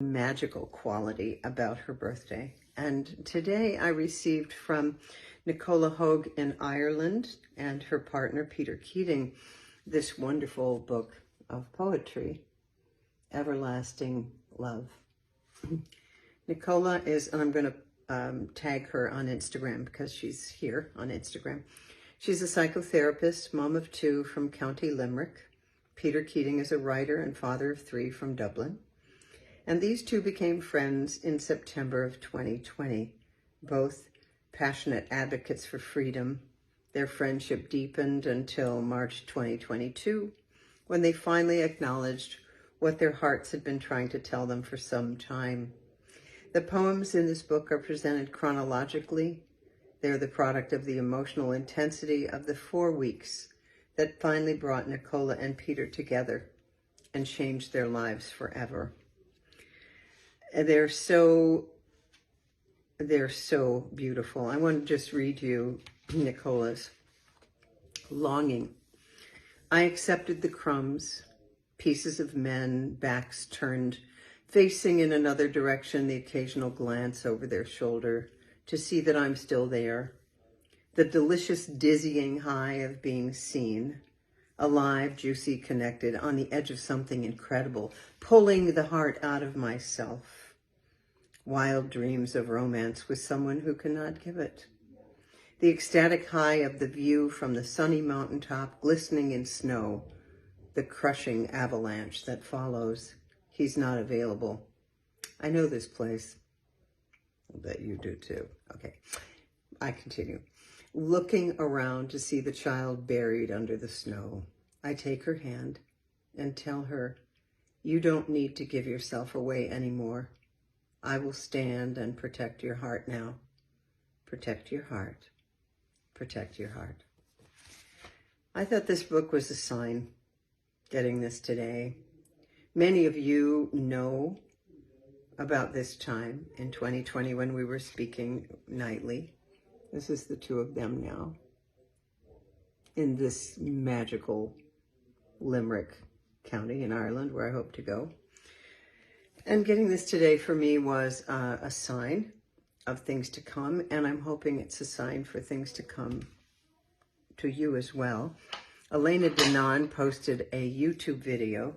magical quality about her birthday. And today I received from Nicola Hogue in Ireland and her partner Peter Keating this wonderful book of poetry, Everlasting Love. Nicola is, and I'm going to tag her on Instagram because she's here on Instagram. She's a psychotherapist, mom of 2 from County Limerick. Peter Keating is a writer and father of 3 from Dublin. And these 2 became friends in September of 2020, both passionate advocates for freedom. Their friendship deepened until March 2022, when they finally acknowledged what their hearts had been trying to tell them for some time. The poems in this book are presented chronologically. They're the product of the emotional intensity of the 4 weeks that finally brought Nicola and Peter together and changed their lives forever. They're so beautiful. I want to just read you Nicola's. Longing. I accepted the crumbs, pieces of men, backs turned, facing in another direction, the occasional glance over their shoulder to see that I'm still there. The delicious dizzying high of being seen, alive, juicy, connected, on the edge of something incredible, pulling the heart out of myself. Wild dreams of romance with someone who cannot give it. The ecstatic high of the view from the sunny mountaintop, glistening in snow, the crushing avalanche that follows. He's not available. I know this place. I bet you do too. Okay, I continue. Looking around to see the child buried under the snow, I take her hand and tell her, you don't need to give yourself away anymore. I will stand and protect your heart now. Protect your heart. Protect your heart. I thought this book was a sign, getting this today. Many of you know about this time in 2020 when we were speaking nightly. This is the 2 of them now in this magical Limerick County in Ireland, where I hope to go. And getting this today for me was a sign of things to come, and I'm hoping it's a sign for things to come to you as well. Elena Denon posted a YouTube video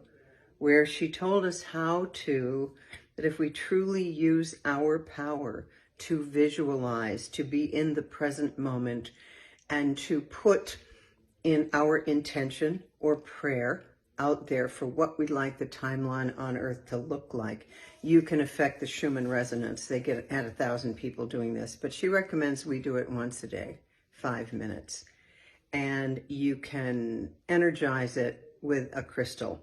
where she told us that if we truly use our power to visualize, to be in the present moment, and to put in our intention or prayer out there for what we'd like the timeline on Earth to look like, you can affect the Schumann resonance. They get at 1,000 people doing this, but she recommends we do it once a day, 5 minutes. And you can energize it with a crystal.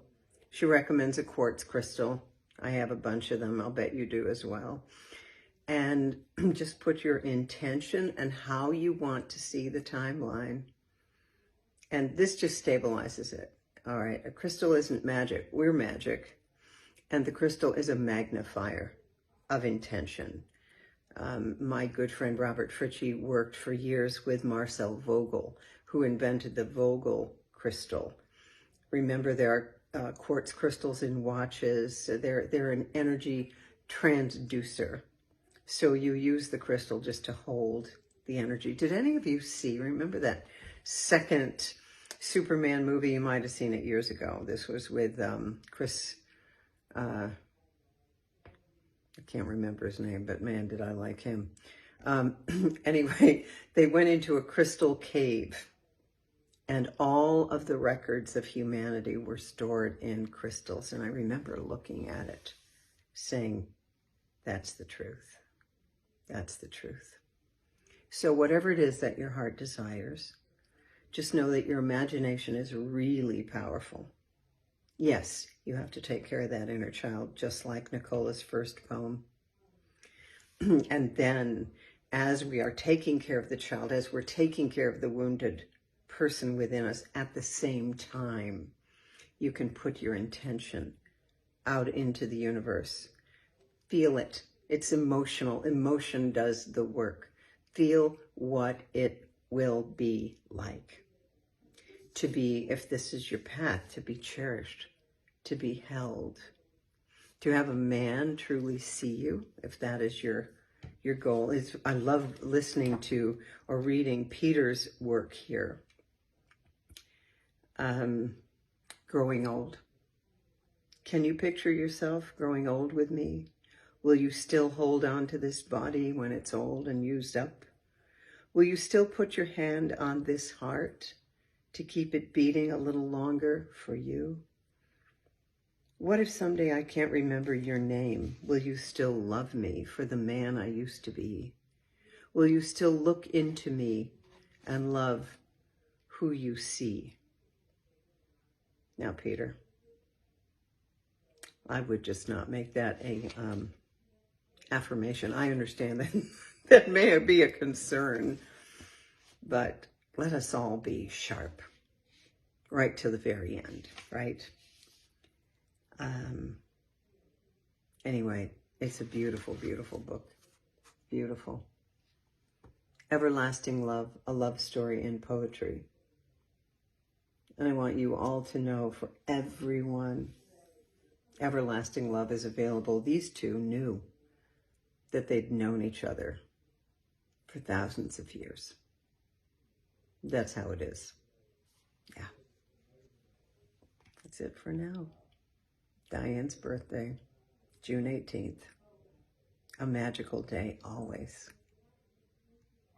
She recommends a quartz crystal. I have a bunch of them. I'll bet you do as well. And just put your intention and how you want to see the timeline. And this just stabilizes it. All right, a crystal isn't magic. We're magic. And the crystal is a magnifier of intention. My good friend Robert Fritchie worked for years with Marcel Vogel, who invented the Vogel crystal. Remember, there are quartz crystals in watches. They're an energy transducer. So you use the crystal just to hold the energy. Did any of you remember that second Superman movie? You might have seen it years ago. This was with Chris, I can't remember his name, but man, did I like him. Anyway, they went into a crystal cave, and all of the records of humanity were stored in crystals. And I remember looking at it, saying, that's the truth. That's the truth. So whatever it is that your heart desires, just know that your imagination is really powerful. Yes, you have to take care of that inner child, just like Nicola's first poem. And then, as we are taking care of the child, as we're taking care of the wounded person within us, at the same time, you can put your intention out into the universe. Feel it. It's emotional. Emotion does the work. Feel what it will be like. To be, if this is your path, to be cherished, to be held, To have a man truly see you, if that is your goal. I love listening to or reading Peter's work here. Growing old. Can you picture yourself growing old with me? Will you still hold on to this body when it's old and used up? Will you still put your hand on this heart to keep it beating a little longer for you? What if someday I can't remember your name? Will you still love me for the man I used to be? Will you still look into me and love who you see? Now, Peter, I would just not make that a affirmation. I understand that that may be a concern, but let us all be sharp right to the very end, right? Anyway, it's a beautiful, beautiful book. Beautiful. Everlasting Love, a love story in poetry. And I want you all to know, for everyone, Everlasting Love is available. These two knew that they'd known each other for thousands of years. That's how it is. Yeah. That's it for now. Diane's birthday, June 18th. A magical day always.